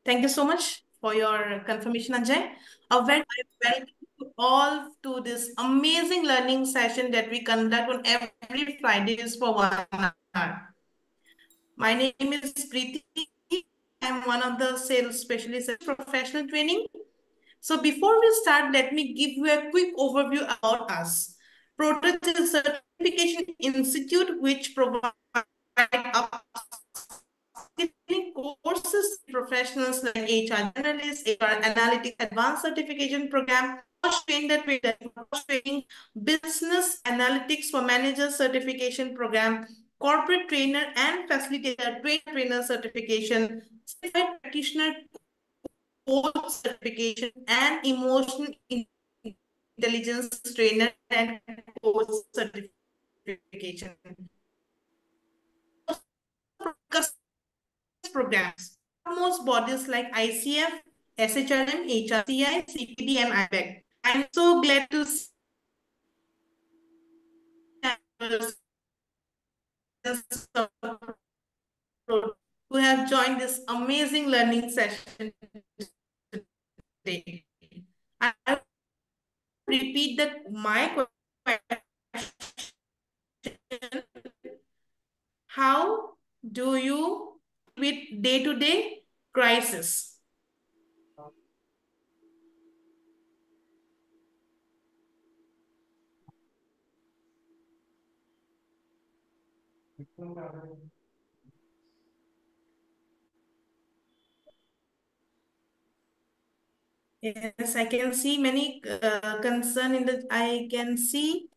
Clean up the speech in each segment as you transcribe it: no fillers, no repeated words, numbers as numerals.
Thank you so much for your confirmation, Ajay. A very welcome to all to this amazing learning session that we conduct on every Fridays for 1 hour. My name is Preeti. I'm one of the sales specialists at professional training. So before we start, let me give you a quick overview about us. Protouch is a certification institute which provides upskilling courses to professionals like HR generalists, HR analytics, advanced certification program, training, business analytics for managers certification program, corporate trainer and facilitator trainer certification, certified practitioner coach certification, and emotional intelligence trainer and coach certification. Programs. Most bodies like ICF, SHRM, HRCI, CPD, and IBEC. I'm so glad to see who have joined this amazing learning session today. I repeat my question. How do you with day-to-day crisis? Yes, I can see many concern in the. I can see.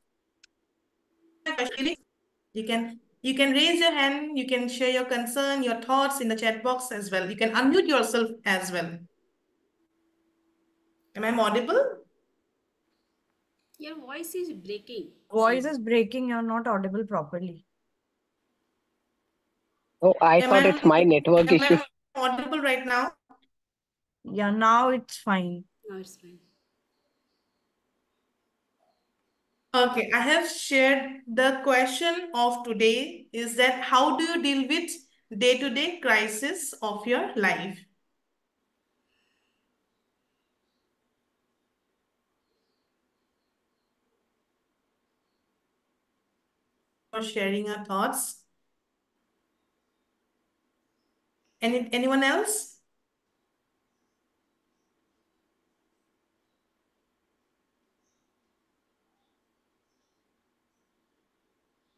You can raise your hand. You can share your concern, your thoughts in the chat box as well. You can unmute yourself as well. Am I audible? Your voice is breaking. Voice is breaking. You're not audible properly. Oh, I thought it's my network am issue. I audible right now? Yeah, now it's fine. Now it's fine. Okay, I have shared the question of today is that how do you deal with day-to-day crisis of your life? For sharing your thoughts. Anyone else?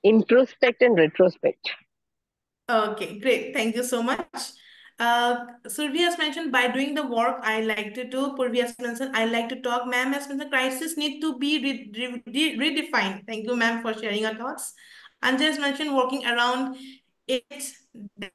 Introspect and retrospect. Okay, great. Thank you so much. Survi has mentioned by doing the work I like to do. Purvi has mentioned I like to talk. Ma'am has mentioned crisis need to be redefined. Thank you, ma'am, for sharing your thoughts. Anja has mentioned working around it.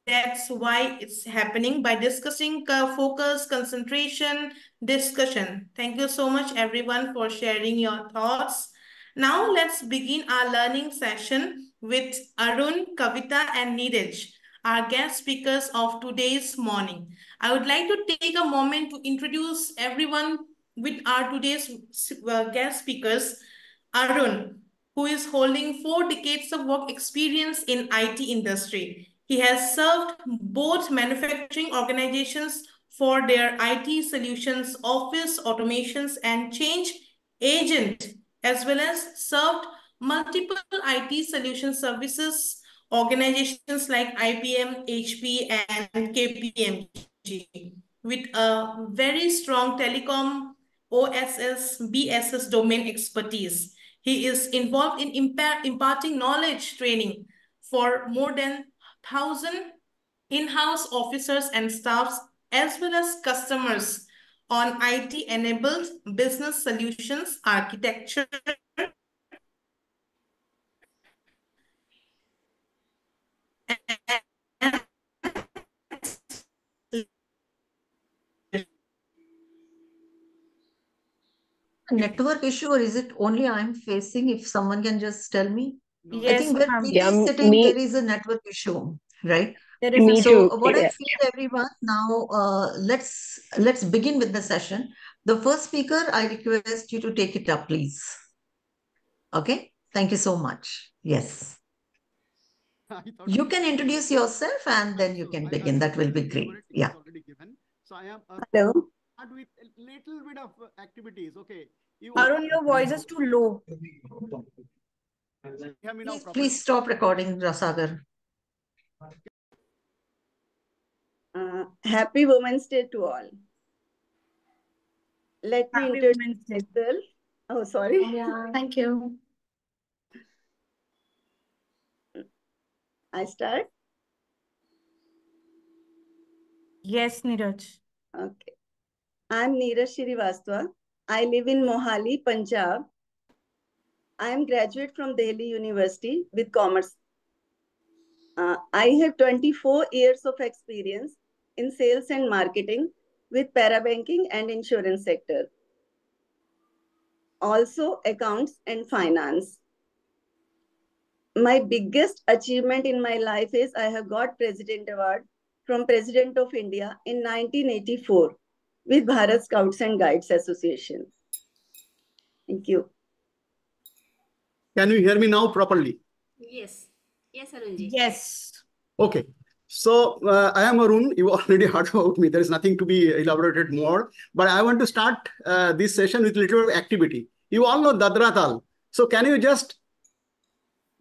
That's why it's happening by discussing focus, concentration, discussion. Thank you so much, everyone, for sharing your thoughts. Now let's begin our learning session with Arun, Kavita, and Neeraj, our guest speakers of today's morning. I would like to take a moment to introduce everyone with our today's guest speakers. Arun, who is holding 4 decades of work experience in IT industry. He has served both manufacturing organizations for their IT solutions, office automations, and change agent, as well as served multiple IT solution services organizations like IBM, HP, and KPMG with a very strong telecom OSS, BSS domain expertise. He is involved in imparting knowledge training for more than 1,000 in-house officers and staffs as well as customers on IT-enabled business solutions architecture and network issue, or is it only I'm facing? If someone can just tell me. I Yes, think where ma'am. Preeti Yeah, is sitting, there is a network issue, right? There is a me too. So what I feel, everyone, now let's begin with the session. The first speaker, I request you to take it up, please. Okay, thank you so much. Yes. You can introduce yourself and then you can begin. That will be great. Yeah. So I am Hello. start with a little bit of activities. Okay. You Arun, your voice is too low. hear me now Please, properly. please stop recording, Rasagar. Happy Women's Day to all. Let me Happy introduce Women's Day. myself. Oh, sorry. Thank you. I start. Yes, Neeraj. Okay. I'm Neeraj Shrivastava. I live in Mohali, Punjab. I am graduate from Delhi University with commerce. I have 24 years of experience in sales and marketing with parabanking and insurance sector. Also accounts and finance. My biggest achievement in my life is I have got President Award from President of India in 1984 with Bharat Scouts and Guides Association. Thank you. Can you hear me now properly? Yes. Yes, Arunji. Yes. Okay. So I am Arun. You already heard about me. There is nothing to be elaborated more. But I want to start this session with a little activity. You all know Dadra Tal. So can you just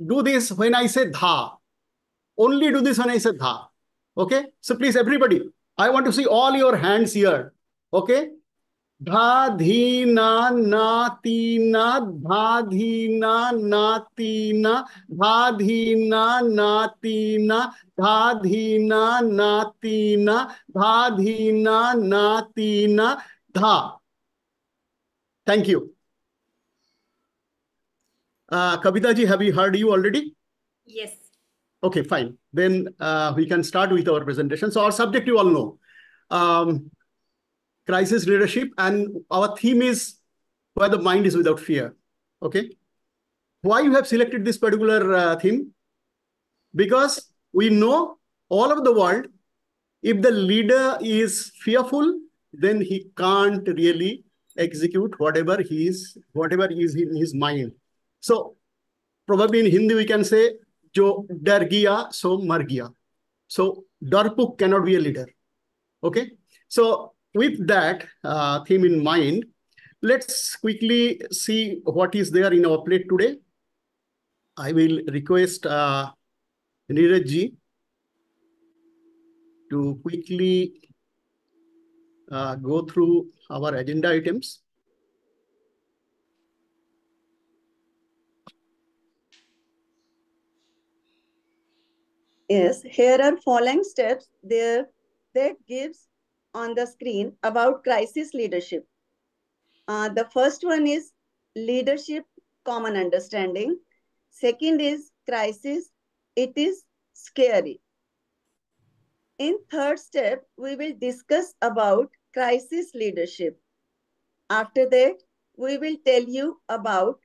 do this when I say dha? Only do this when I say dha. Okay. So please, everybody, I want to see all your hands here. Okay. Dha dhina na tina dha dhina na tina dha dhina na tina dha dhina na tina dha dhina na tina dha. Thank you. Kavita ji, have you heard you already? Yes. Okay, fine. Then we can start with our presentation. So our subject you all know. Crisis leadership, and our theme is where the mind is without fear. Okay. Why you have selected this particular theme? Because we know all over the world, if the leader is fearful, then he can't really execute whatever is in his mind. So probably in Hindi we can say, "Jo dar gaya, so mar gaya." So darpuk cannot be a leader. Okay. So with that theme in mind, let's quickly see what is there in our plate today. I will request Neeraj ji to quickly go through our agenda items. Yes, here are following steps there that gives on the screen about crisis leadership. The first one is leadership, common understanding. Second is crisis, it is scary. In third step, we will discuss about crisis leadership. After that, we will tell you about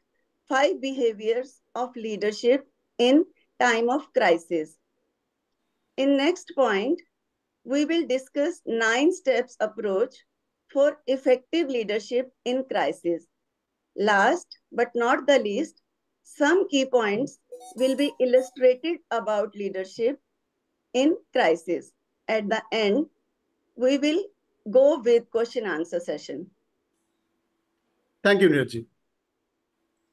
5 behaviors of leadership in time of crisis. In next point, we will discuss 9 steps approach for effective leadership in crisis. Last but not the least, some key points will be illustrated about leadership in crisis. At the end, we will go with question answer session. Thank you, Neeraj ji.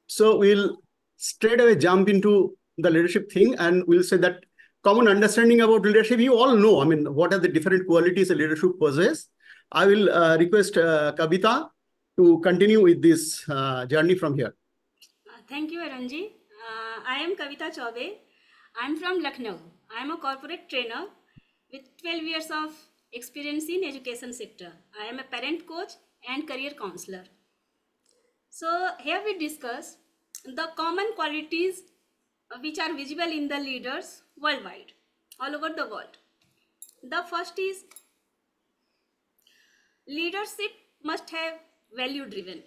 So we'll straight away jump into the leadership thing, and we'll say that common understanding about leadership, you all know, I mean, what are the different qualities a leadership possesses. I will request Kavita to continue with this journey from here. Thank you, Arunji. I am Kavita Chaube. I'm from Lucknow. I'm a corporate trainer with 12 years of experience in education sector. I am a parent coach and career counselor. So here we discuss the common qualities which are visible in the leaders worldwide, all over the world. The first is leadership must have value-driven,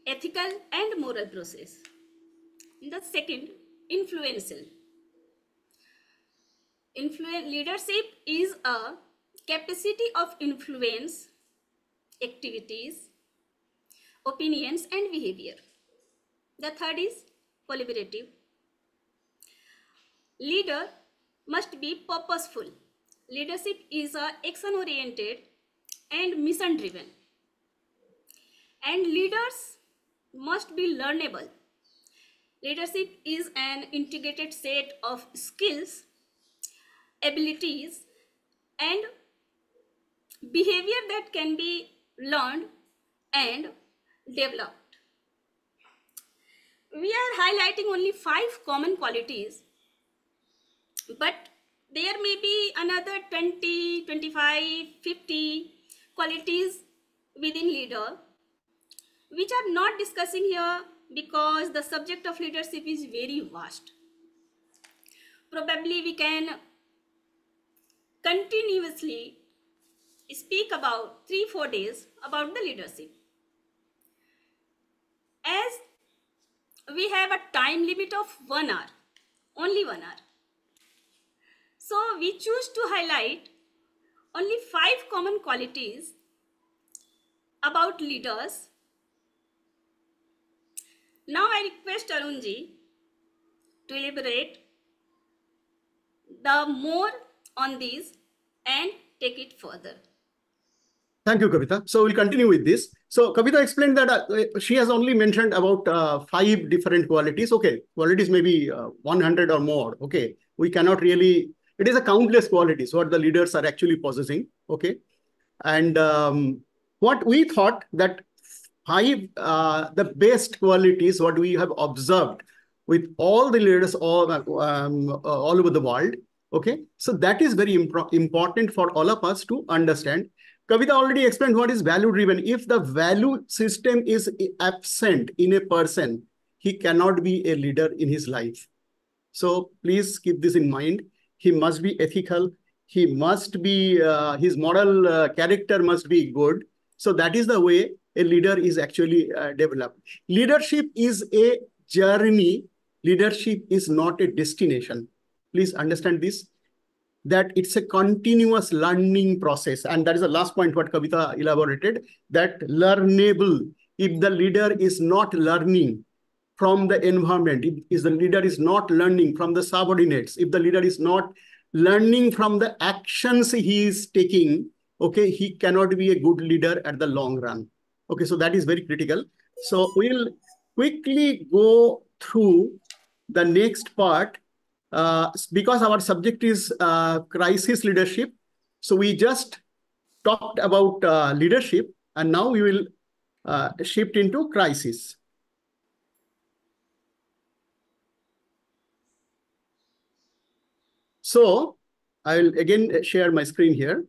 ethical and moral process. The second, influential. Leadership is a capacity of influence activities, opinions and behavior. The third is collaborative. Leader must be purposeful Leadership is action-oriented and mission-driven. And leaders must be learnable. Leadership is an integrated set of skills, abilities, and behavior that can be learned and developed. We are highlighting only 5 common qualities, but there may be another 20, 25, 50 qualities within leader, which are not discussing here because the subject of leadership is very vast. Probably we can continuously speak about 3-4 days about the leadership. As we have a time limit of 1 hour, only 1 hour. So we choose to highlight only 5 common qualities about leaders. Now I request Arunji to elaborate the more on these and take it further. Thank you, Kavita. So we'll continue with this. So Kavita explained that she has only mentioned about 5 different qualities. Okay, qualities may be 100 or more. Okay, we cannot really, it is a countless qualities what the leaders are actually possessing. Okay, and what we thought that 5 the best qualities what we have observed with all the leaders all over the world. Okay, so that is very important for all of us to understand. Kavita already explained what is value driven. If the value system is absent in a person, he cannot be a leader in his life. So please keep this in mind. He must be ethical. He must be, his moral character must be good. So that is the way a leader is actually developed. Leadership is a journey. Leadership is not a destination. Please understand this, that it's a continuous learning process. And that is the last point what Kavita elaborated, that learnable. If the leader is not learning from the environment, if the leader is not learning from the subordinates, if the leader is not learning from the actions he is taking, okay, he cannot be a good leader at the long run. Okay, so that is very critical. So we'll quickly go through the next part because our subject is crisis leadership. So we just talked about leadership, and now we will shift into crisis. So I will again share my screen here.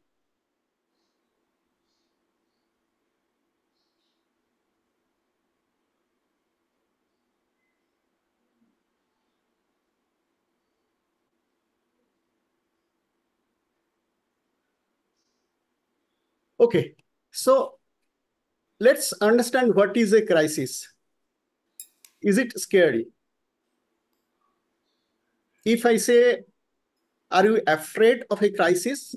Okay, so let's understand what is a crisis. Is it scary? If I say, are you afraid of a crisis?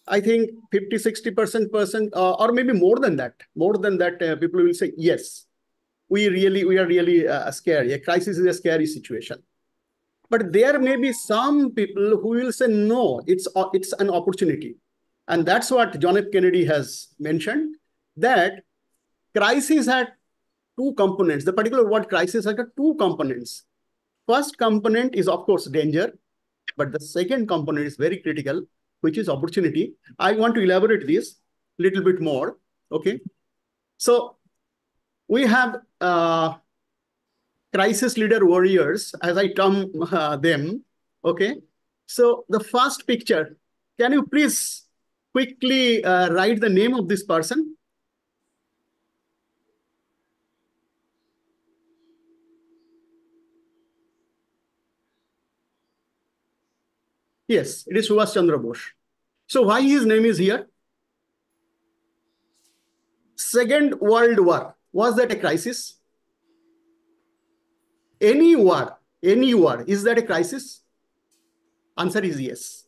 I think 50-60% or maybe more than that, people will say, yes, we are really scary. A crisis is a scary situation. But there may be some people who will say, no, it's an opportunity. And that's what John F. Kennedy has mentioned, that crisis had 2 components. The particular word crisis had 2 components. First component is, of course, danger. But the second component is very critical, which is opportunity. I want to elaborate this a little bit more. Okay. So we have crisis leader warriors, as I term them. Okay. So the first picture, can you please quickly write the name of this person? Yes, it is Subhash Chandra Bose. So why his name is here? Second World War, was that a crisis? Any war, is that a crisis? Answer is yes.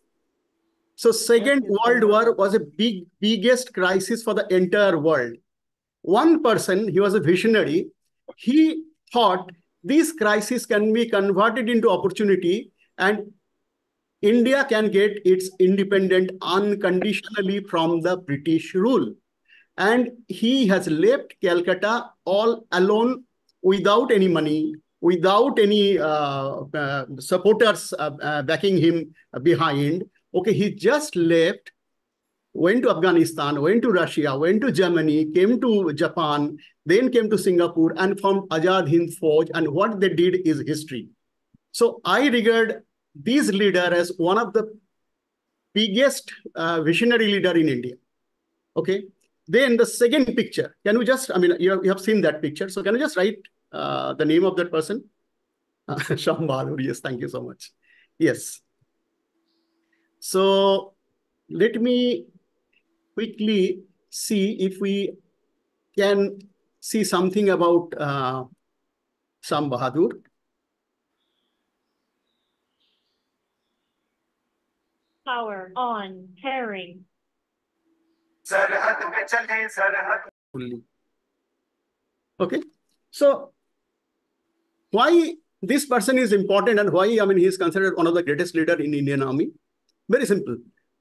So Second World War was a biggest crisis for the entire world. One person, he was a visionary. He thought this crisis can be converted into opportunity, and India can get its independence unconditionally from the British rule. And he has left Calcutta all alone, without any money, without any supporters backing him behind. Okay, he just left, went to Afghanistan, went to Russia, went to Germany, came to Japan, then came to Singapore and formed Azad Hind Fauj. And what they did is history. So I regard this leader as one of the biggest visionary leader in India. Okay. Then the second picture, can we just, I mean, you have seen that picture. So can you just write the name of that person? Sham Bahadur. Yes, thank you so much. Yes. So let me quickly see if we can see something about Sham Bahadur. Power on, pairing. Okay. So why this person is important and why, I mean, he is considered one of the greatest leader in Indian Army? Very simple.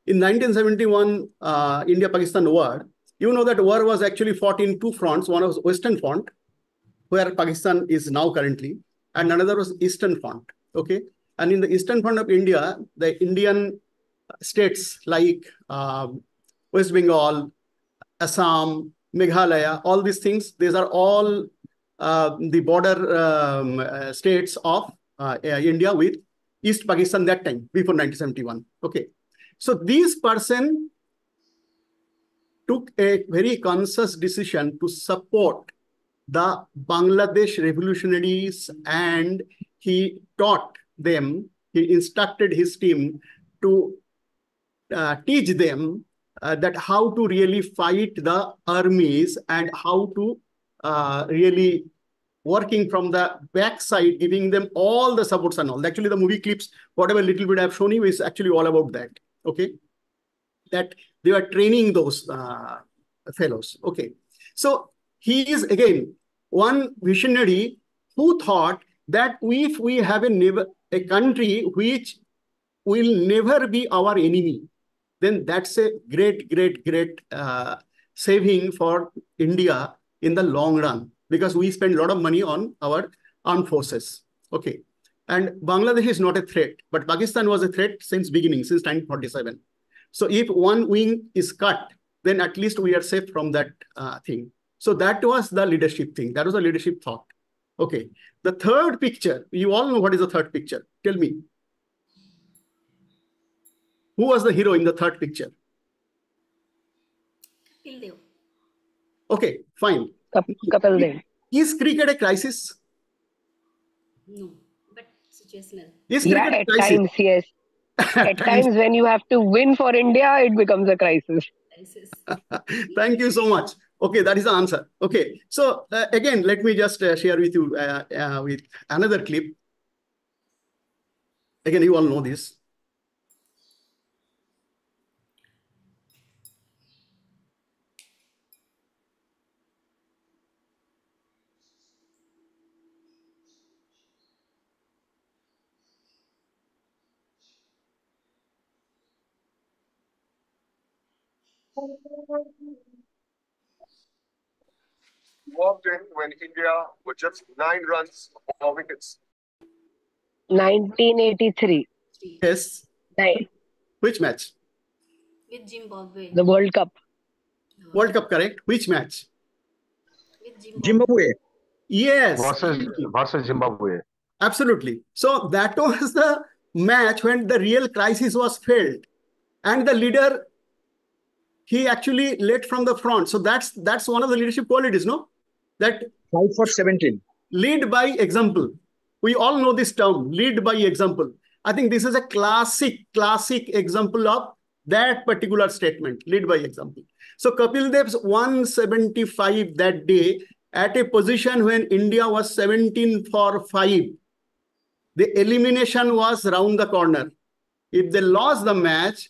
In 1971 India-Pakistan war, you know that war was actually fought in two fronts. One was Western Front, where Pakistan is now currently, and another was Eastern Front. Okay. And in the Eastern Front of India, the Indian states like West Bengal, Assam, Meghalaya, all these things, these are all the border states of India with East Pakistan that time, before 1971. Okay. So this person took a very conscious decision to support the Bangladesh revolutionaries, and he taught them, he instructed his team to teach them that how to really fight the armies and how to really working from the backside, giving them all the supports and all. Actually, the movie clips, whatever little bit I've shown you, is actually all about that. Okay, that they were training those fellows. Okay, so he is again one visionary who thought that if we have a country which will never be our enemy, then that's a great saving for India in the long run, because we spend a lot of money on our armed forces. Okay. And Bangladesh is not a threat, but Pakistan was a threat since beginning, since 1947. So if one wing is cut, then at least we are safe from that thing. So that was the leadership thing. That was the leadership thought. Okay. The third picture, you all know what is the third picture. Tell me. Who was the hero in the third picture? Okay, fine. Kapil Dev. Is cricket a crisis? No, but situational. Is Yeah, cricket a at crisis? times, yes. At times when you have to win for India, it becomes a crisis. Thank you so much. Okay, that is the answer. Okay, so again, let me just share with you with another clip. Again, you all know this. Walked in when India were just 9 runs for 4 wickets. 1983. Yes. Right. Which match? With Zimbabwe. The World Cup. World Cup, correct. Which match? With Zimbabwe. Yes. Versus Zimbabwe. Absolutely. So that was the match when the real crisis was felt. And the leader, he actually led from the front. So that's one of the leadership qualities, no? That 5 for 17. lead by example. We all know this term, lead by example. I think this is a classic example of that particular statement, lead by example. So Kapil Dev's 175 that day at a position when India was 17 for 5. The elimination was round the corner. If they lost the match,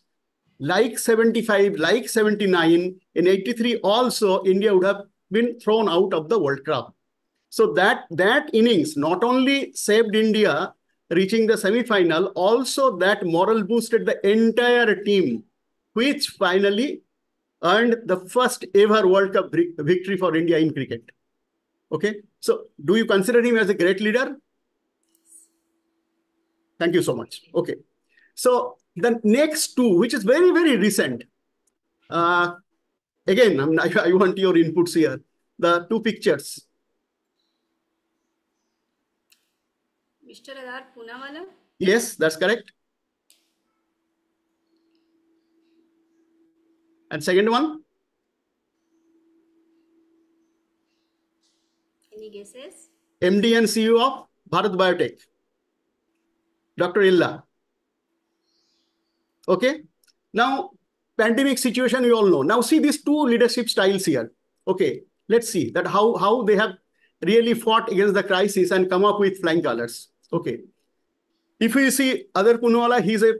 like 75, like 79, in 83 also, India would have been thrown out of the World Cup. So that innings not only saved India reaching the semi-final, also that moral boosted the entire team, which finally earned the first ever World Cup victory for India in cricket. Okay, so do you consider him as a great leader? Thank you so much. Okay, so the next two, which is very, very recent. Again, I want your inputs here. The two pictures. Mr. Adar Poonawala? Yes, that's correct. And second one? Any guesses? MD and CEO of Bharat Biotech, Dr. Illa. Okay. Now, pandemic situation, we all know. Now, see these two leadership styles here. Okay. Let's see that how they have really fought against the crisis and come up with flying colors. Okay. If you see Adar Poonawala, he's a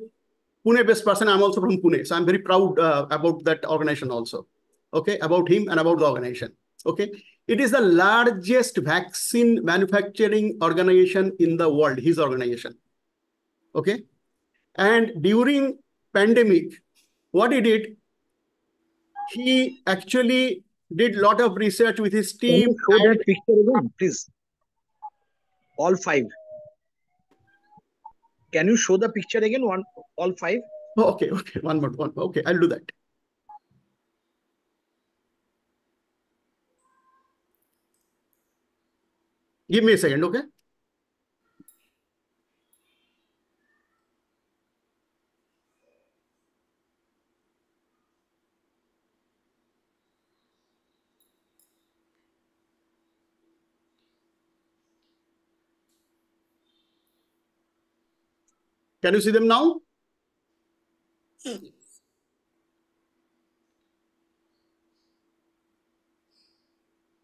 Pune-based person. I'm also from Pune. So I'm very proud about that organization also. Okay. About him and about the organization. Okay. It is the largest vaccine manufacturing organization in the world, his organization. Okay. And during pandemic, what he did, he actually did a lot of research with his Can team. you show that picture again, please? All five. Can you show the picture again, all five? Oh, okay, one more. Okay, I'll do that. Give me a second, okay? Can you see them now?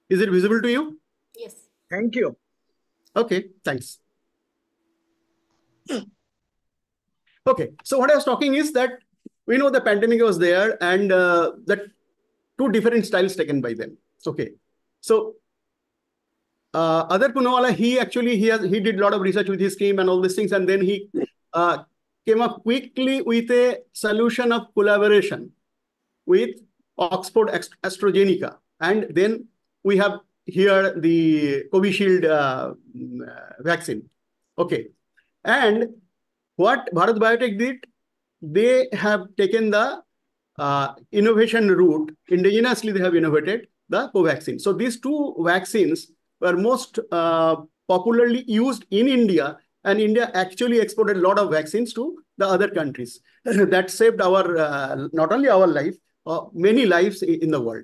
Is it visible to you? Yes. Thank you. Okay, thanks. Okay, so what I was talking is that we know the pandemic was there and that two different styles taken by them. Okay, so Adar Poonawala, he did a lot of research with his team and all these things, and then he came up quickly with a solution of collaboration with Oxford AstraZeneca, and then we have here the Covishield vaccine. Okay, and what Bharat Biotech did, they have taken the innovation route. Indigenously, they have innovated the Covaxin. So these two vaccines were most popularly used in India, and India actually exported a lot of vaccines to the other countries. That saved our not only our life, many lives in the world.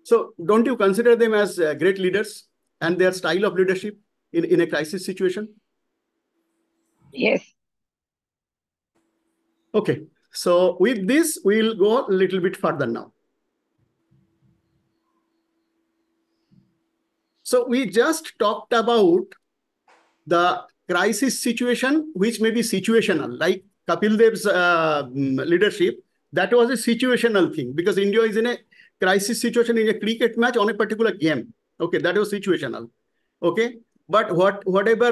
So don't you consider them as great leaders and their style of leadership in a crisis situation? Yes. Okay, so with this, we'll go a little bit further now. So we just talked about the crisis situation, which may be situational, like Kapil Dev's leadership. That was a situational thing because India is in a crisis situation in a cricket match on a particular game. Okay, that was situational. Okay, but whatever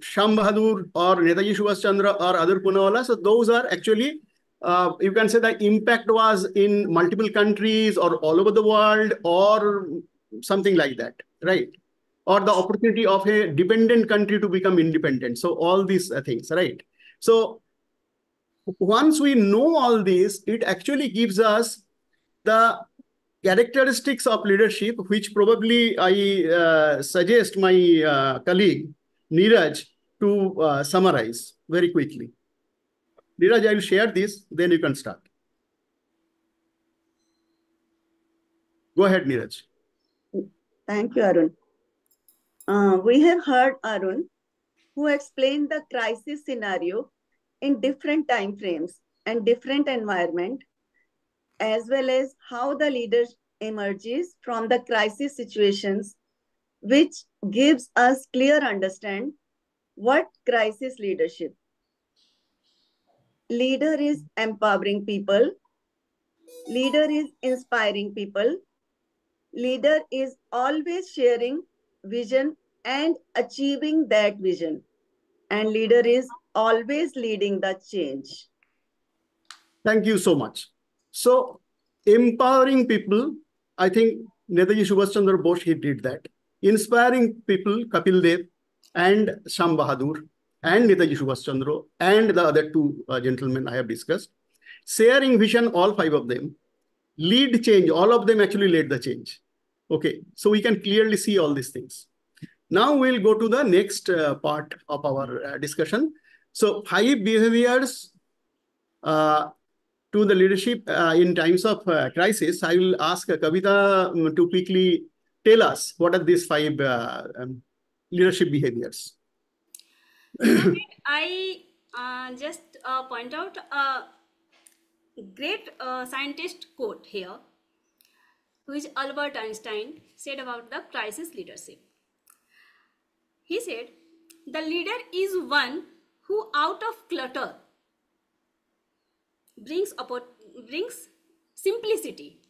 Sham Bahadur or Netaji Subhash Chandra or Adar Poonawala, so those are actually, you can say the impact was in multiple countries or all over the world or something like that, right? Or the opportunity of a dependent country to become independent. So all these things, right? So once we know all this, it actually gives us the characteristics of leadership, which probably I suggest my colleague Neeraj to summarize very quickly. Neeraj, I will share this, then you can start. Go ahead, Neeraj. Thank you, Arun. We have heard Arun, who explained the crisis scenario in different time frames and different environment, as well as how the leader emerges from the crisis situations, which gives us clear understand what crisis leadership. Leader is empowering people. Leader is inspiring people. Leader is always sharing vision and achieving that vision. and leader is always leading the change. Thank you so much. So empowering people, I think Netaji Subhash Chandra Bose, he did that. Inspiring people, Kapil Dev and Sham Bahadur and Netaji Subhash Chandra and the other two gentlemen I have discussed. Sharing vision, all five of them. Lead change, all of them actually led the change. Okay, so we can clearly see all these things. Now we'll go to the next part of our discussion. So 5 behaviors to the leadership in times of crisis. I will ask Kavita to quickly tell us what are these 5 leadership behaviors. I just point out a great scientist quote here, which Albert Einstein said about the crisis leadership. He said, the leader is one who out of clutter brings simplicity.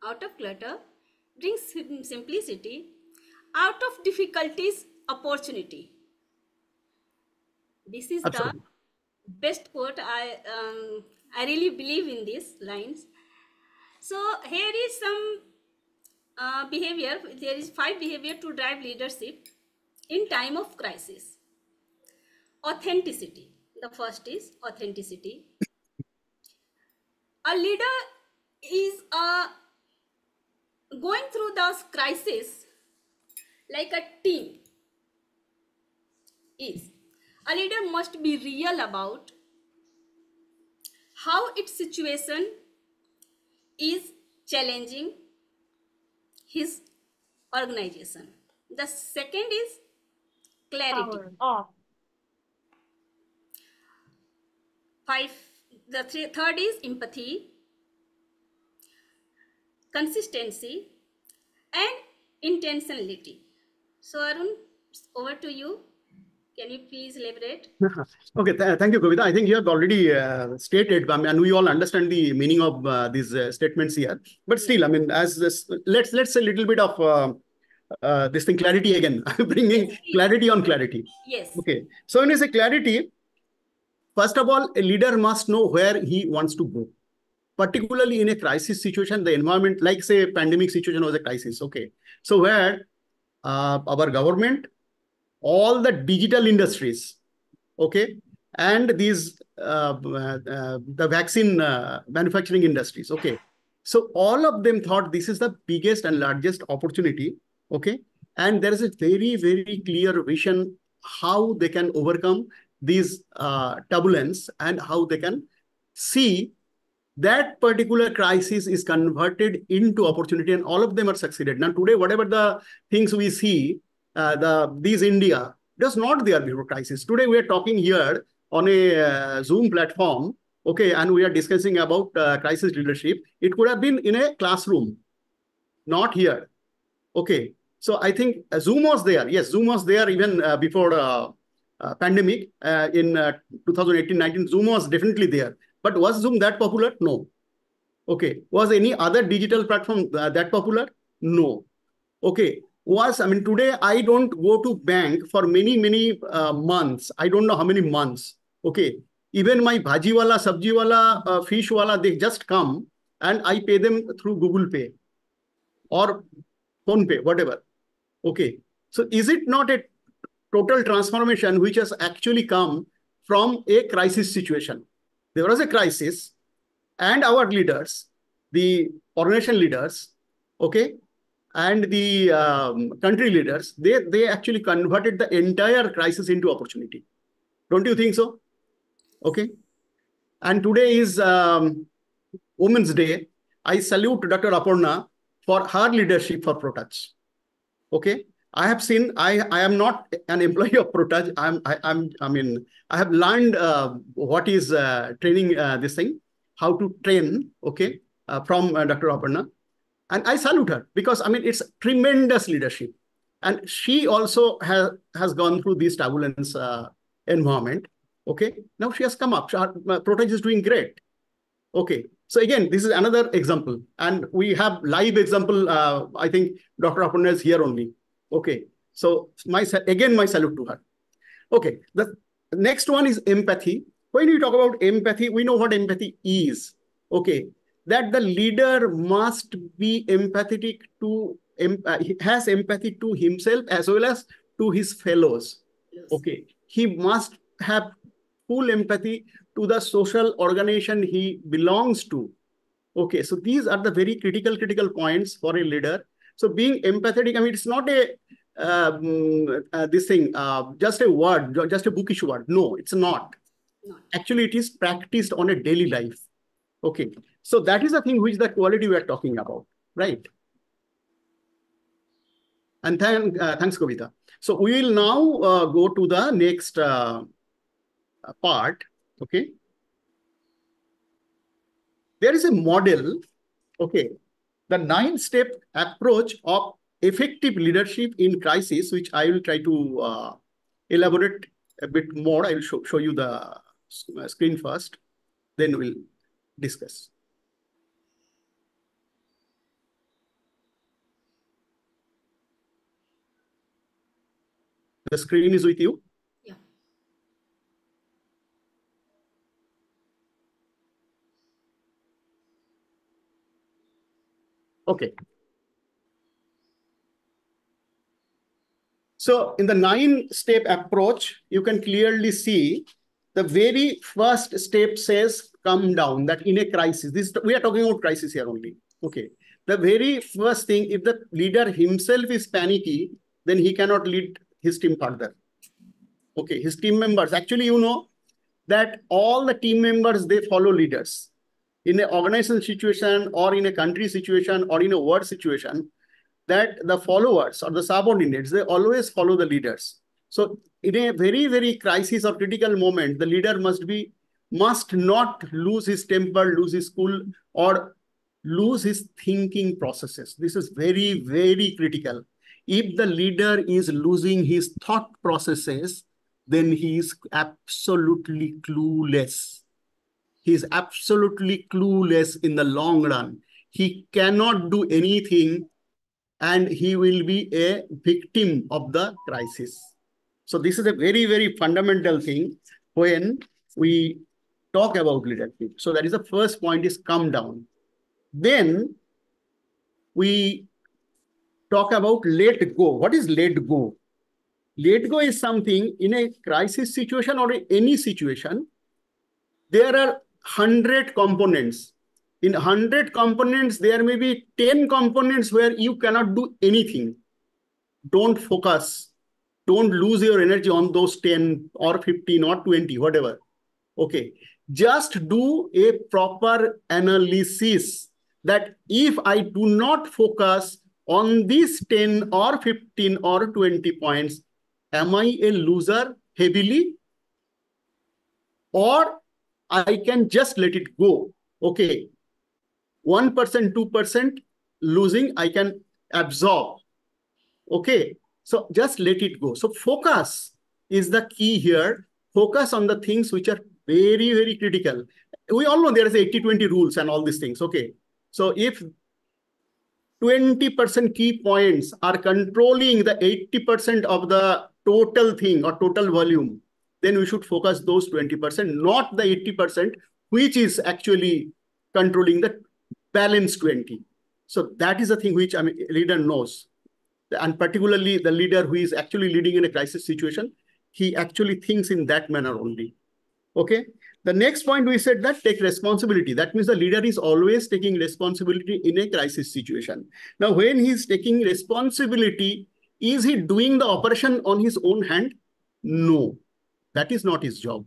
Out of clutter brings simplicity. Out of difficulties, opportunity. This is Absolutely. The best quote. I really believe in these lines. So here is some behavior. There is 5 behavior to drive leadership in time of crisis. Authenticity. The first is authenticity. A leader is going through those crises like a team is. A leader must be real about how its situation is challenging his organization. The second is clarity. Power off. The third is empathy, consistency, and intentionality. So Arun, over to you. Can you please elaborate? Okay, thank you, Kavita. I think you have already stated, and we all understand the meaning of these statements here. But still, I mean, as this, let's say a little bit of this thing, clarity again, bringing clarity on clarity. Yes. Okay. So when you say clarity, first of all, a leader must know where he wants to go. Particularly in a crisis situation, the environment, like say pandemic situation was a crisis. Okay. So where our government, all the digital industries, okay, and these the vaccine manufacturing industries, okay. So all of them thought this is the biggest and largest opportunity, okay, and there is a very, very clear vision how they can overcome these turbulence and how they can see that particular crisis is converted into opportunity, and all of them are succeeded. Now today, whatever the things we see, these India does not there before crisis. Today we are talking here on a Zoom platform, okay, and we are discussing about crisis leadership. It could have been in a classroom, not here, okay. So I think Zoom was there. Yes, Zoom was there even before pandemic in 2018-19. Zoom was definitely there. But was Zoom that popular? No. Okay. Was any other digital platform that popular? No. Okay. I mean, today I don't go to bank for many, many months. I don't know how many months. Okay. Even my bhajiwala, sabjiwala, fishwala, they just come and I pay them through Google Pay or Phone Pay, whatever. Okay. So is it not a total transformation which has actually come from a crisis situation? There was a crisis and our leaders, the organization leaders, okay, and the country leaders, they actually converted the entire crisis into opportunity. Don't you think so? Okay. And today is Women's Day. I salute Dr. Aparna for her leadership for Protouch. Okay. I have seen, I am not an employee of Protouch. I mean, I have learned what is training this thing, how to train, okay, from Dr. Aparna. And I salute her because, I mean, it's tremendous leadership. And she also has gone through this turbulence environment. Okay. Now she has come up. Protouch is doing great. Okay. So again, this is another example. And we have live example. I think Dr. Aparna is here only. Okay. So my salute to her. Okay, the next one is empathy. When we talk about empathy, we know what empathy is. Okay, that the leader must be empathetic to, has empathy to himself as well as to his fellows. Okay, he must have full empathy to the social organization he belongs to. Okay, so these are the very critical points for a leader. So being empathetic, I mean, it's not a this thing, just a word, just a bookish word. No, it's not. Actually, it is practiced on a daily life. Okay, so that is the thing which the quality we are talking about, right? And thanks, Kavita. So we will now go to the next part. Okay, there is a model. Okay, the 9-step approach of effective leadership in crisis, which I will try to elaborate a bit more. I will show you the screen first, then we'll discuss. The screen is with you? Yeah. Okay. So in the 9-step approach, you can clearly see the very first step says come down, that in a crisis, this we are talking about crisis here only. Okay. The very first thing, if the leader himself is panicky, then he cannot lead his team further. Okay, his team members, actually, you know, that all the team members, they follow leaders. In an organization situation or in a country situation or in a world situation, that the followers or the subordinates, they always follow the leaders. So in a very crisis or critical moment, the leader must not lose his temper, lose his cool, or lose his thinking processes. This is very critical. If the leader is losing his thought processes, then he is absolutely clueless. He is absolutely clueless in the long run. He cannot do anything and he will be a victim of the crisis. So this is a very fundamental thing when we talk about leadership. So that is the first point, is calm down. Then we talk about let go. What is let go? Let go is something in a crisis situation or any situation, there are 100 components. In 100 components, there may be 10 components where you cannot do anything. Don't focus. Don't lose your energy on those 10 or 15 or 20, whatever. Okay. Just do a proper analysis that if I do not focus on these 10 or 15 or 20 points, am I a loser heavily? Or I can just let it go. Okay. 1%, 2% losing, I can absorb. Okay. So just let it go. So focus is the key here. Focus on the things which are very critical. We all know there is 80-20 rules and all these things. Okay. So if 20% key points are controlling the 80% of the total thing or total volume, then we should focus those 20%, not the 80%, which is actually controlling the balance 20. So that is the thing which leader knows. And particularly the leader who is actually leading in a crisis situation, he actually thinks in that manner only. Okay. The next point we said that take responsibility. That means the leader is always taking responsibility in a crisis situation. Now, when he's taking responsibility, is he doing the operation on his own hand? No, that is not his job.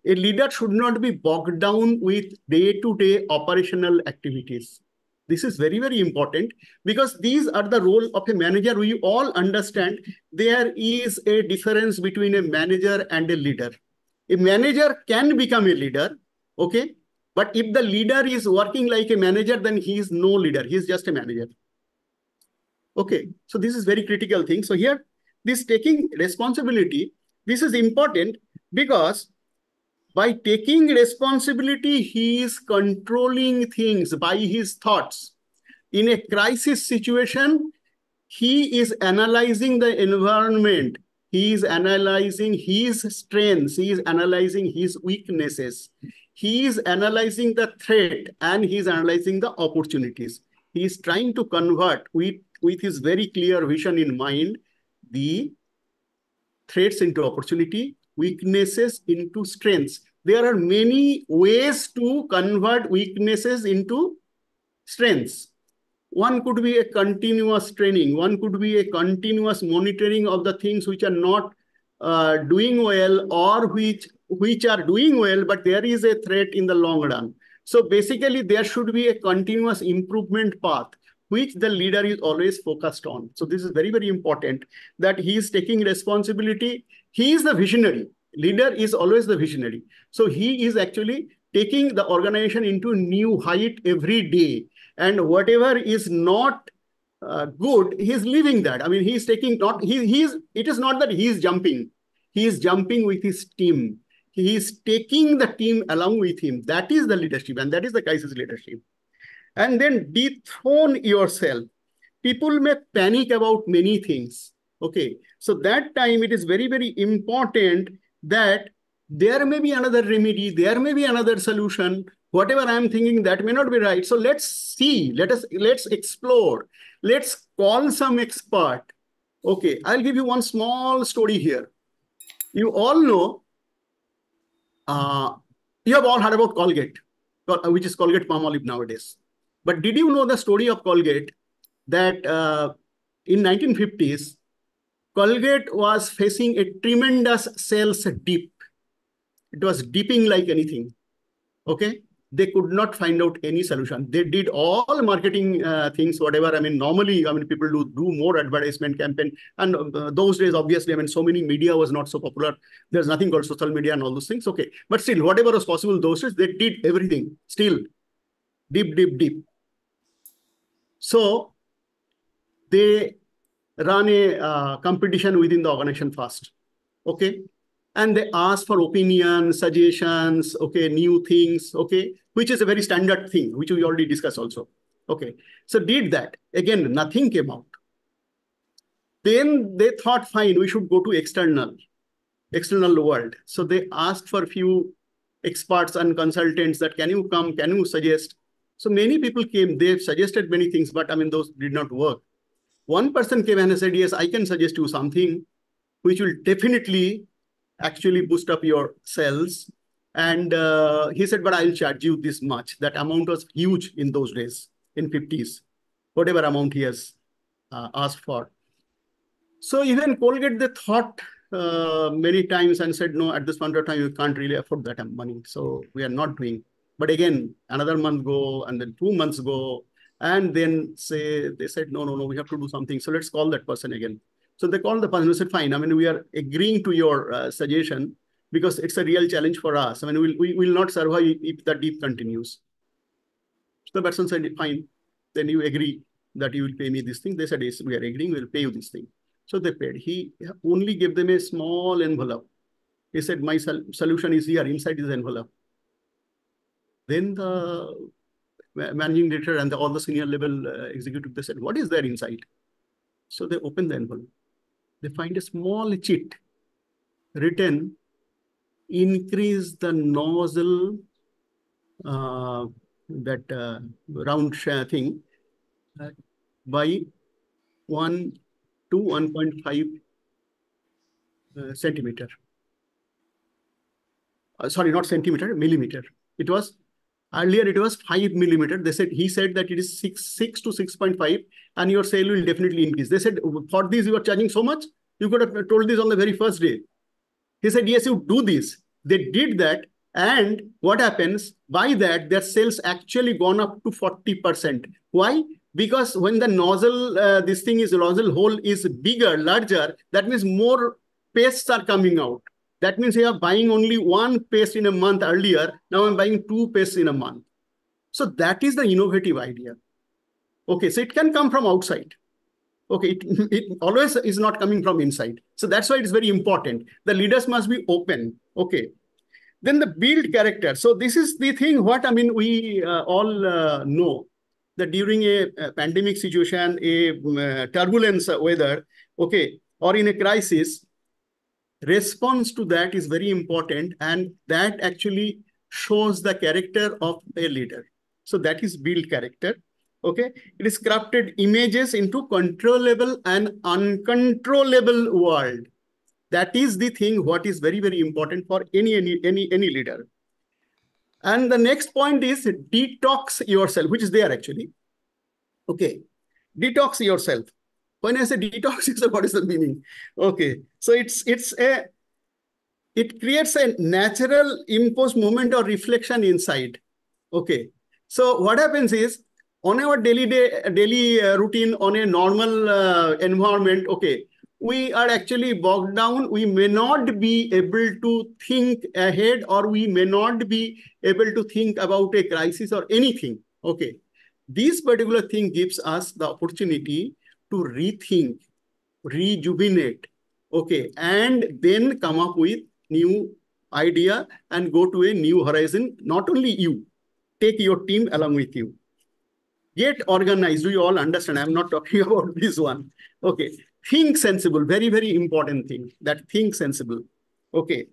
A leader should not be bogged down with day-to-day operational activities. This is very important because these are the role of a manager. We all understand there is a difference between a manager and a leader. A manager can become a leader, okay? But if the leader is working like a manager, then he is no leader. He is just a manager. Okay, so this is very critical thing. So here, this taking responsibility, this is important because by taking responsibility, he is controlling things by his thoughts. In a crisis situation, he is analyzing the environment. He is analyzing his strengths. He is analyzing his weaknesses. He is analyzing the threat and he is analyzing the opportunities. He is trying to convert with his very clear vision in mind, the threats into opportunity, weaknesses into strengths. There are many ways to convert weaknesses into strengths. One could be a continuous training. One could be a continuous monitoring of the things which are not doing well, or which are doing well, but there is a threat in the long run. So basically, there should be a continuous improvement path, which the leader is always focused on. So this is very, very important, that he is taking responsibility. He is the visionary. Leader is always the visionary. So he is actually taking the organization into new height every day. And whatever is not good, he's leaving that. I mean, he's taking not, it is not that he is jumping. He is jumping with his team. He is taking the team along with him. That is the leadership, and that is the crisis leadership. And then dethrone yourself. People may panic about many things. Okay. So that time it is very, very important that there may be another remedy, there may be another solution. Whatever I'm thinking, that may not be right. So let's see, let's explore. Let's call some expert. Okay, I'll give you one small story here. You all know, you have all heard about Colgate, which is Colgate Palmolive nowadays. But did you know the story of Colgate, that in 1950s, Colgate was facing a tremendous sales dip. It was dipping like anything. Okay. They could not find out any solution. They did all marketing things, whatever. I mean, normally, I mean, people do more advertisement campaign. And those days, obviously, I mean, so many media was not so popular. There's nothing called social media and all those things. Okay. But still, whatever was possible those days, they did everything. Still, dip. So they run a competition within the organization first. Okay. And they ask for opinions, suggestions, okay, new things, okay, which is a very standard thing, which we already discussed also. Okay, so did that. Again, nothing came out. Then they thought, fine, we should go to external world. So they asked for a few experts and consultants that, can you come, can you suggest? So many people came, they suggested many things, but I mean, those did not work. One person came and said, yes, I can suggest you something which will definitely actually boost up your sales. And he said, but I'll charge you this much. That amount was huge in those days, in 50s, whatever amount he has asked for. So even Colgate, they thought many times and said, no, at this point of time, you can't really afford that money. So we are not doing. But again, another month go, and then 2 months go. And then they said, no, we have to do something. So let's call that person again. So they called the person and said, fine, I mean, we are agreeing to your suggestion because it's a real challenge for us. I mean, we will not survive if the dip continues. So the person said, fine, then you agree that you will pay me this thing. They said, yes, we are agreeing, we will pay you this thing. So they paid. He only gave them a small envelope. He said, my solution is here, inside this envelope. Then the managing director and all the senior level executive, they said, what is there inside? So they opened the envelope. They find a small chit written, increase the nozzle, that round thing, by 1 to 1.5 centimeter. Sorry, not centimeter, millimeter. It was, earlier it was 5 millimeter. They said, he said that it is 6 to 6.5 and your sale will definitely increase. They said, for this you are charging so much? You could have told this on the very first day. He said, yes, you do this. They did that. And what happens? By that, their sales actually gone up to 40%. Why? Because when the nozzle, nozzle hole is bigger, larger, that means more pastes are coming out. That means you are buying only one paste in a month earlier. Now I'm buying 2 pastes in a month. So that is the innovative idea. Okay, so it can come from outside. Okay, it always is not coming from inside. So that's why it's very important. The leaders must be open. Okay. Then the build character. So this is the thing, what I mean, we all know that during a pandemic situation, a turbulence weather, okay, or in a crisis, response to that is very important, and that actually shows the character of a leader. So that is build character. Okay, it is crafted images into controllable and uncontrollable world. That is the thing what is very, very important for any leader. And the next point is detox yourself, which is there actually. Okay, detox yourself. When I say detox yourself, what is the meaning? Okay, so it creates a natural imposed moment or reflection inside. Okay, so what happens is on our daily routine, on a normal environment, okay, we are actually bogged down. We may not be able to think ahead, or we may not be able to think about a crisis or anything. Okay, this particular thing gives us the opportunity to rethink, rejuvenate, okay, and then come up with new idea and go to a new horizon. Not only you, take your team along with you. Get organized. Do you all understand? I'm not talking about this one. Okay. Think sensible. Very, very important thing. That think sensible. Okay.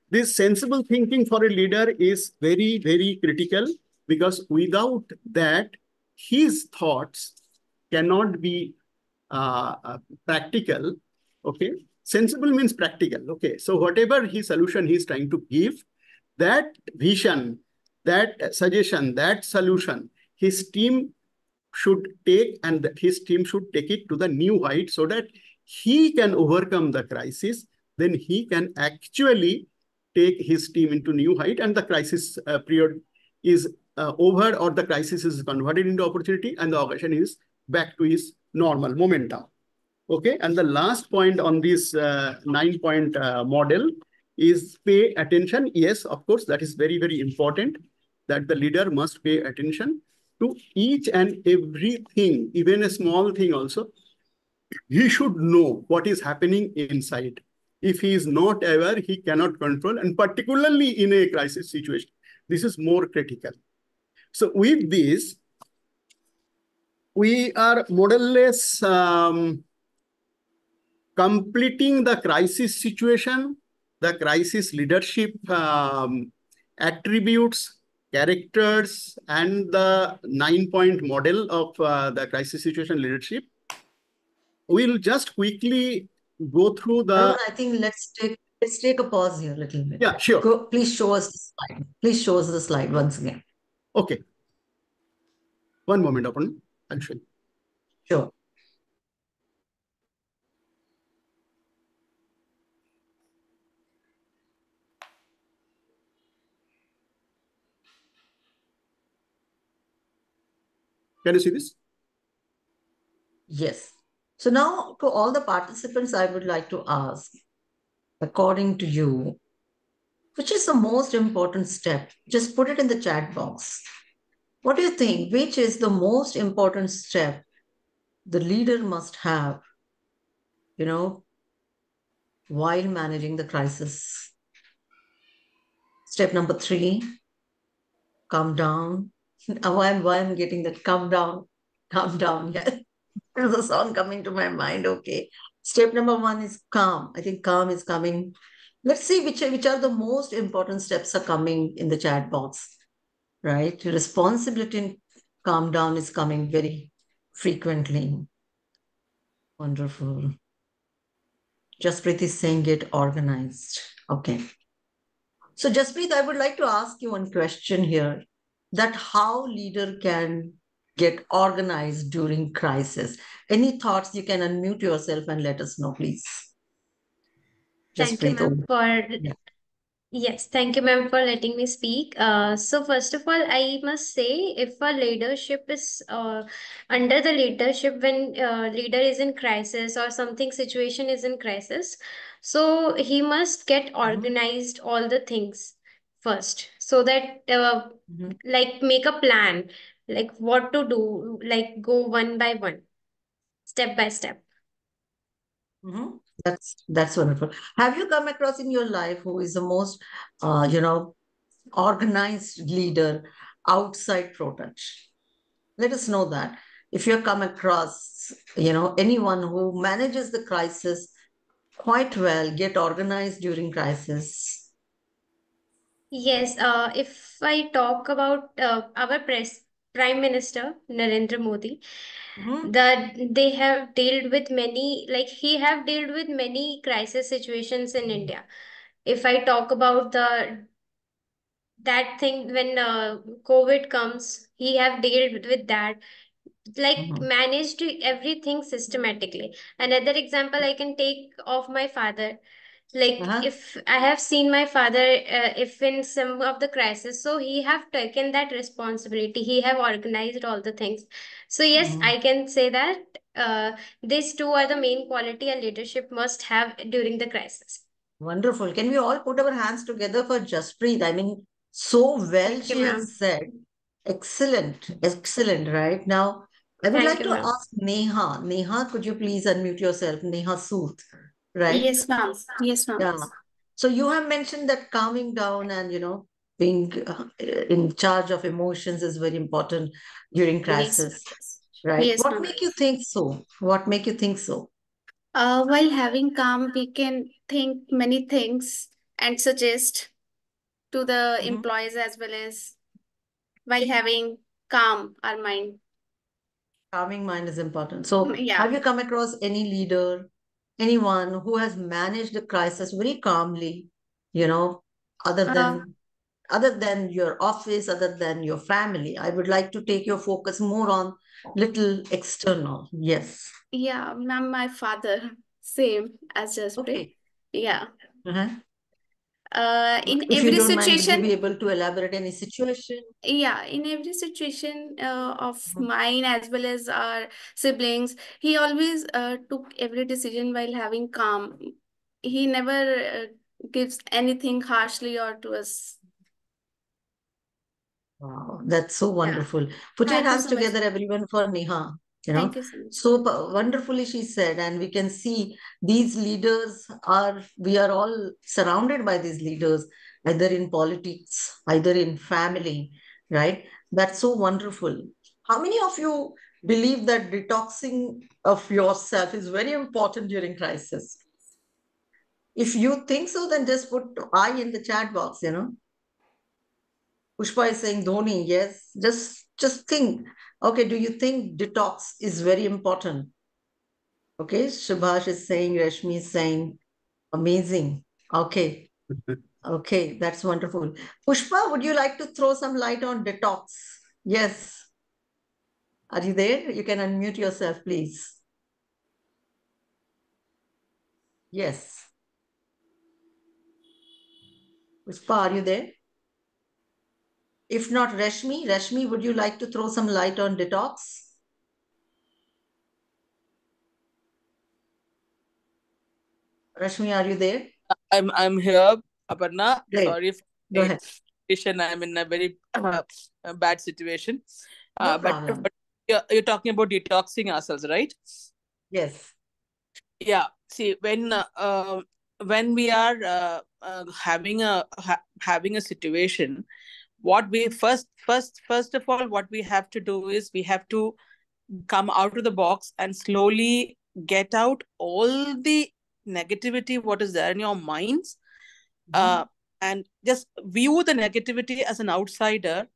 This sensible thinking for a leader is very, very critical, because without that, his thoughts cannot be practical. Okay. Sensible means practical. Okay. So whatever his solution he's trying to give, that vision, that suggestion, that solution, his team should take, and his team should take it to the new height, so that he can overcome the crisis. Then he can actually take his team into new height, and the crisis period is over, or the crisis is converted into opportunity, and the organization is back to his normal momentum. Okay, and the last point on this 9-point model is pay attention. Yes, of course, that is very, very important, that the leader must pay attention to each and everything, even a small thing also. He should know what is happening inside. If he is not aware, he cannot control, and particularly in a crisis situation, this is more critical. So with this, we are more or less completing the crisis situation, the crisis leadership attributes, characters, and the 9-point model of the crisis situation leadership. We'll just quickly go through the... I think let's take a pause here a little bit. Yeah, sure. Please show us the slide. Please show us the slide once again. Okay. One moment, Aparna. I'll show you. Sure. Can you see this? Yes. So now to all the participants, I would like to ask, according to you, which is the most important step? Just put it in the chat box. What do you think? Which is the most important step the leader must have, while managing the crisis? Step number 3, calm down. Why I'm getting that calm down? Yeah. There's a song coming to my mind. Okay. Step number 1 is calm. I think calm is coming. Let's see which are the most important steps are coming in the chat box, right? Responsibility and calm down is coming very frequently. Wonderful. Jasprit is saying get organized. Okay. So Jasprit, I would like to ask you one question here, that how leader can get organized during crisis. Any thoughts? You can unmute yourself and let us know, please. Thank you, ma'am, Yes, thank you, ma'am, for letting me speak. So first of all, I must say, if a leadership is under the leadership, when leader is in crisis or something situation is in crisis, so he must get organized all the things first, so that like make a plan, like what to do, like go one by one, step by step. That's wonderful. Have you come across in your life who is the most, organized leader outside Protouch? Let us know that. If you come across, anyone who manages the crisis quite well, get organized during crisis? Yes, if I talk about our Prime Minister Narendra Modi, that they have dealt with many, like he have dealt with many crisis situations in India. If I talk about that thing when COVID comes, he have dealt with that, like managed everything systematically. Another example I can take of my father, like if I have seen my father, if in some of the crisis, so he have taken that responsibility, he have organized all the things. So yes, I can say that these two are the main quality a leadership must have during the crisis. Wonderful. Can we all put our hands together for Jaspreet? I mean, so well Thank you, she ma'am. has said. Excellent, excellent. Right now, I would Thank like you, to ma'am. ask Neha. Neha, could you please unmute yourself? Neha Sood, right? Yes, ma'am. Yes, ma'am. Yeah. So you have mentioned that calming down and, being in charge of emotions is very important during Yes. crisis, right? Yes, What ma'am. make you think so? What make you think so? While having calm, we can think many things and suggest to the employees as well as while having calm our mind. Calming mind is important. So Yeah. have you come across any leader, anyone who has managed the crisis very calmly, you know, other Uh, than other than your office, other than your family? I would like to take your focus more on little external. Yes. yeah, ma'am, my father, same as Jaspreet. Okay. Yeah. Uh-huh. In If you every don't mind, would you be situation, able to elaborate any situation? yeah, in every situation of mine as well as our siblings, he always took every decision while having calm. He never gives anything harshly or to us. Wow, that's so Yeah. wonderful. Put your Thank you hands so much. together, everyone, for Neha. Thank you so much. So wonderfully she said, and we can see these leaders we are all surrounded by these leaders, either in politics, either in family, right? That's so wonderful. How many of you believe that detoxing of yourself is very important during crisis? If you think so, then just put I in the chat box. Pushpa is saying Dhoni, yes. Just think. Okay, do you think detox is very important? Okay, Subhash is saying, Rashmi is saying, amazing. Okay, okay, that's wonderful. Pushpa, would you like to throw some light on detox? Yes. Are you there? You can unmute yourself, please. Yes. Pushpa, are you there? If not, Rashmi, would you like to throw some light on detox? Rashmi, are you there? I'm here, Aparna. Great. Sorry for Go my ahead. situation. I'm in a very bad situation. No But problem. you're talking about detoxing ourselves, right? Yes. Yeah. See, when we are having a situation, what we first of all, what we have to do is we have to come out of the box and slowly get out all the negativity what is there in your minds, and just view the negativity as an outsider,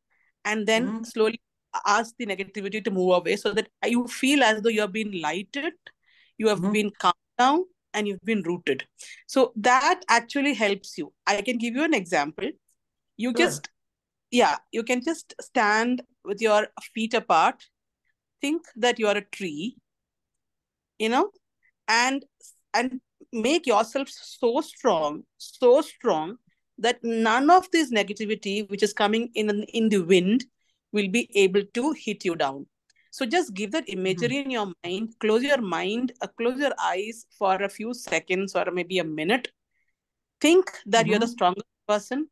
and then slowly ask the negativity to move away so that you feel as though you have been lighted, you have been calmed down, and you've been rooted. So that actually helps you. I can give you an example. You just, yeah, you can just stand with your feet apart, think that you are a tree, you know, and and make yourself so strong that none of this negativity which is coming in the wind will be able to hit you down. So just give that imagery in your mind, close your eyes for a few seconds or maybe a minute. Think that you're the strongest person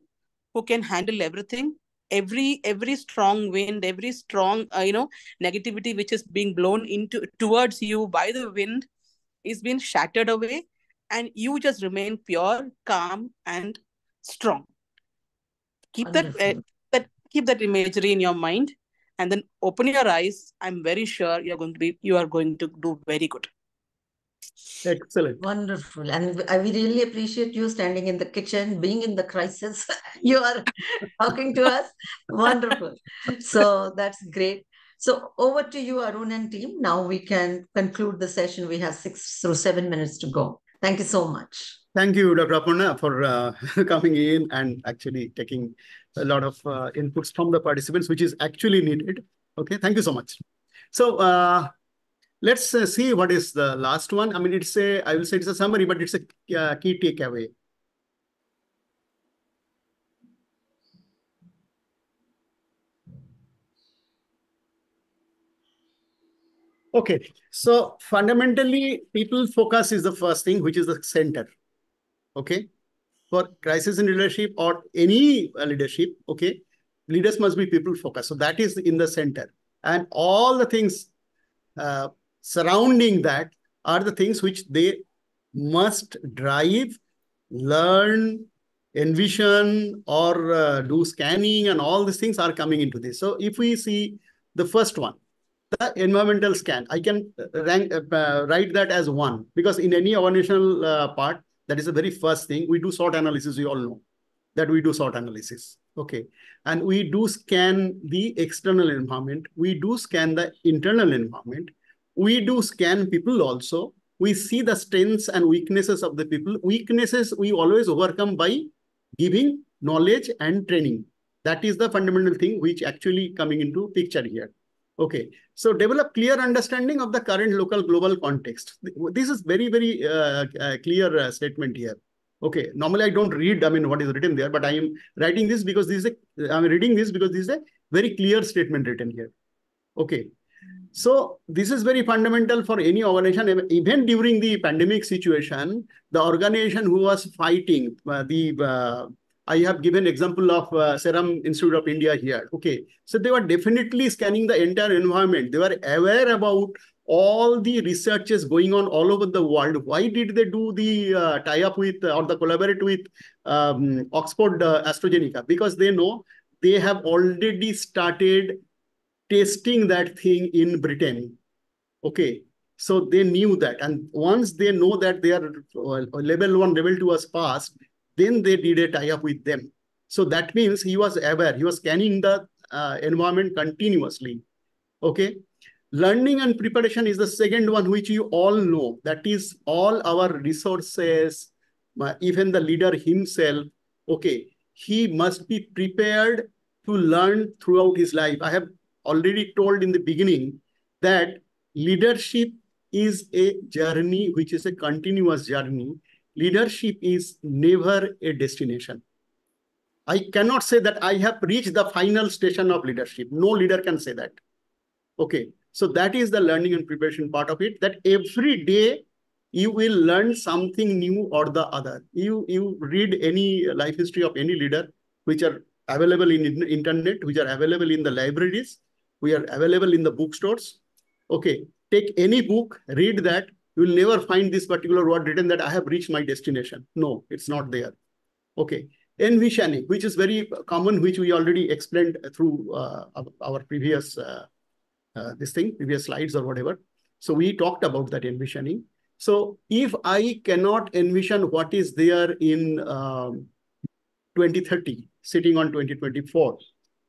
who can handle everything, every strong wind, every strong negativity which is being blown into towards you by the wind is being shattered away, and you just remain pure, calm, and strong. Keep keep that imagery in your mind, and then open your eyes. I'm very sure you are going to do very good. Excellent. Wonderful. And we really appreciate you standing in the kitchen, being in the crisis. You are talking to us. Wonderful. So that's great. So over to you, Arun and team. Now we can conclude the session. We have 6 or 7 minutes to go. Thank you so much. Thank you, Dr. Aparna, for coming in and actually taking a lot of inputs from the participants, which is actually needed. Okay, thank you so much. So let's see what is the last one. I mean, I will say it's a summary, but it's a key takeaway. Okay, so fundamentally, people focus is the first thing, which is the center. Okay, for crisis in leadership or any leadership, okay, leaders must be people focused. So that is in the center. And all the things surrounding that are the things which they must drive, learn, envision, or do scanning, and all these things are coming into this. So if we see the first one, the environmental scan, I can write that as 1, because in any organizational part, that is the very first thing. We do SWOT analysis. You all know that we do SWOT analysis. Okay. And we do scan the external environment. We do scan the internal environment. We do scan people also. We see the strengths and weaknesses of the people. Weaknesses we always overcome by giving knowledge and training. That is the fundamental thing which actually coming into picture here. Okay, so develop clear understanding of the current local global context. This is very, very clear statement here. Okay, normally I don't read, what is written there, but I am writing this because I'm reading this because this is a very clear statement written here. Okay, so this is very fundamental for any organization. Even during the pandemic situation, the organization who was fighting I have given example of Serum Institute of India here. Okay, so they were definitely scanning the entire environment. They were aware about all the researches going on all over the world. Why did they do the tie-up with or the collaborate with Oxford AstraZeneca? Because they know they have already started testing that thing in Britain. Okay, so they knew that. And once they know that their level 1, level 2 was passed, then they did a tie-up with them. So that means he was aware. He was scanning the environment continuously. Okay. Learning and preparation is the second one, which you all know. That is all our resources, even the leader himself. Okay. He must be prepared to learn throughout his life. I have already told in the beginning that leadership is a journey, which is a continuous journey. Leadership is never a destination. I cannot say that I have reached the final station of leadership. No leader can say that. Okay, so that is the learning and preparation part of it, that every day you will learn something new or the other. You read any life history of any leader, which are available in internet, which are available in the libraries, we are available in the bookstores. Okay, take any book, read that. You will never find this particular word written that I have reached my destination. No, it's not there. Okay. Envisioning, which is very common, which we already explained through our previous previous slides or whatever. So we talked about that envisioning. So if I cannot envision what is there in 2030, sitting on 2024,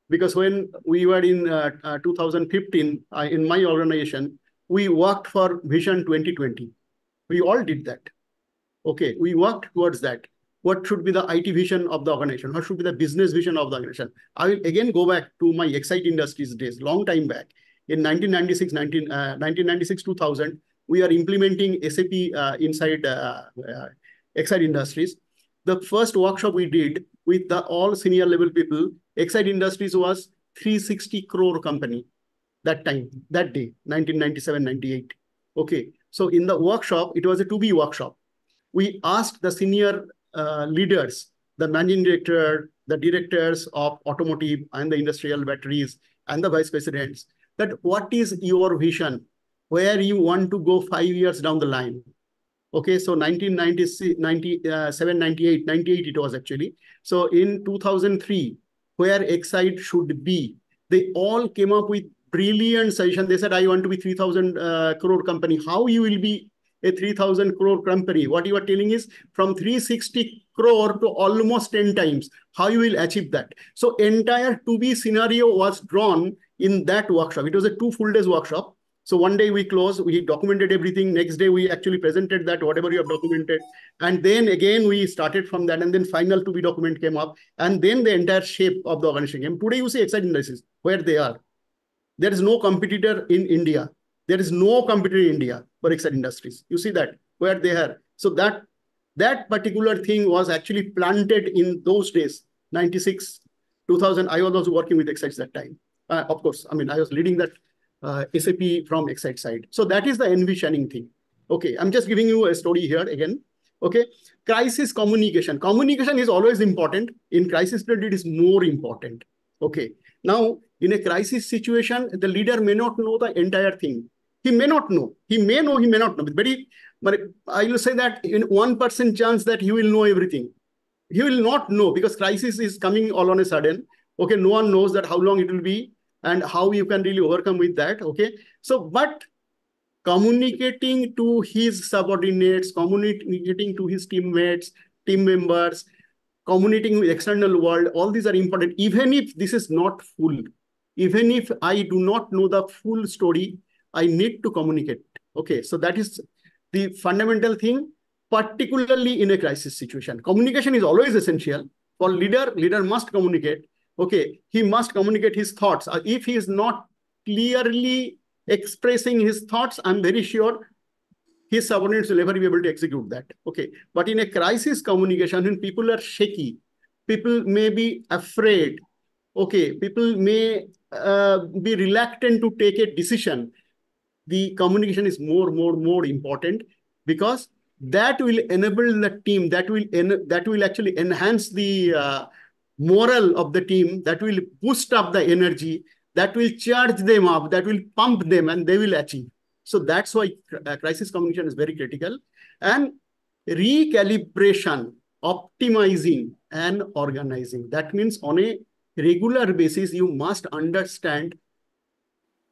because when we were in 2015, in my organization, we worked for Vision 2020. We all did that. Okay, we worked towards that. What should be the IT vision of the organization? What should be the business vision of the organization? I will again go back to my Excite Industries days, long time back. In 1996, 2000, we are implementing SAP inside Excite Industries. The first workshop we did with the all senior level people, Excite Industries was 360 crore company that time, that day, 1997, 98. Okay, so in the workshop, it was a 2B workshop. We asked the senior leaders, the managing director, the directors of automotive and the industrial batteries and the vice presidents, that what is your vision, where you want to go 5 years down the line. Okay, so 1997, 98 it was actually. So in 2003, where Excite should be, they all came up with brilliant suggestion. They said, I want to be 3,000 crore company. How you will be a 3,000 crore company. What you are telling is from 360 crore to almost 10 times. How you will achieve that? So entire to-be scenario was drawn in that workshop. It was a 2 full days workshop. So one day we closed, we documented everything. Next day we actually presented that, whatever you have documented. And then again, we started from that, and then final to be document came up. And then the entire shape of the organization came. Today you see Exide Industries, where they are. There is no competitor in India. There is no competitor in India for Exide Industries. You see that, where they are. So that particular thing was actually planted in those days, 96, 2000. I was also working with Exide that time. Of course, I mean, I was leading that SAP from Exide side. So that is the envisioning thing. Okay, I'm just giving you a story here again. Okay, crisis communication. Communication is always important. In crisis period, it is more important. Okay, now in a crisis situation, the leader may not know the entire thing. He may not know. He may know, he may not know. But I will say that in 1% chance that he will know everything. He will not know, because crisis is coming all on a sudden. Okay, no one knows that how long it will be and how you can really overcome with that. Okay, so but communicating to his subordinates, communicating to his teammates, team members, communicating with external world, all these are important. Even if this is not full, even if I do not know the full story, I need to communicate. Okay, so that is the fundamental thing, particularly in a crisis situation. Communication is always essential. For leader must communicate. Okay, he must communicate his thoughts. If he is not clearly expressing his thoughts, I'm very sure his subordinates will never be able to execute that. Okay, but in a crisis communication, when people are shaky, people may be afraid. Okay, people may be reluctant to take a decision. The communication is more important, because that will enable the team, that will actually enhance the morale of the team, that will boost up the energy, that will charge them up, that will pump them, and they will achieve. So that's why crisis communication is very critical. And recalibration, optimizing, and organizing. That means on a regular basis, you must understand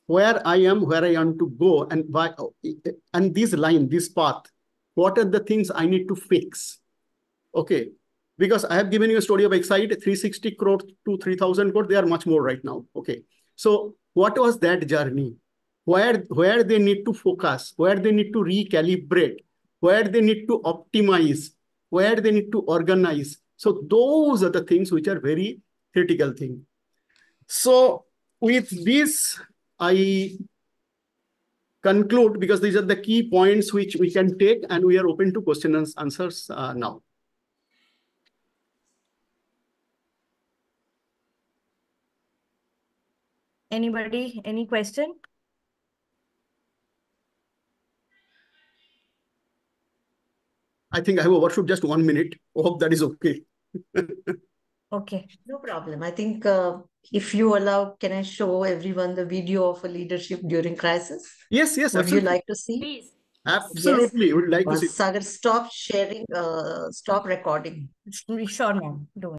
where I am, where I want to go, and why, and this line, this path, what are the things I need to fix? Okay, because I have given you a story of Exide, 360 crore to 3,000 crore, they are much more right now. Okay, so what was that journey? Where they need to focus, where they need to recalibrate, where they need to optimize, where they need to organize. So those are the things which are very critical thing. So with this, I conclude, because these are the key points which we can take, and we are open to questions and answers now. Anybody, any question? I think I have overshoot just 1 minute. Hope that is okay. Okay. No problem. I think if you allow, can I show everyone the video of a leadership during crisis? Yes, Would absolutely. you like to see? Please. Absolutely. Yes. Would like to see. Sagar, stop sharing, stop recording. Sure, ma'am. Do it.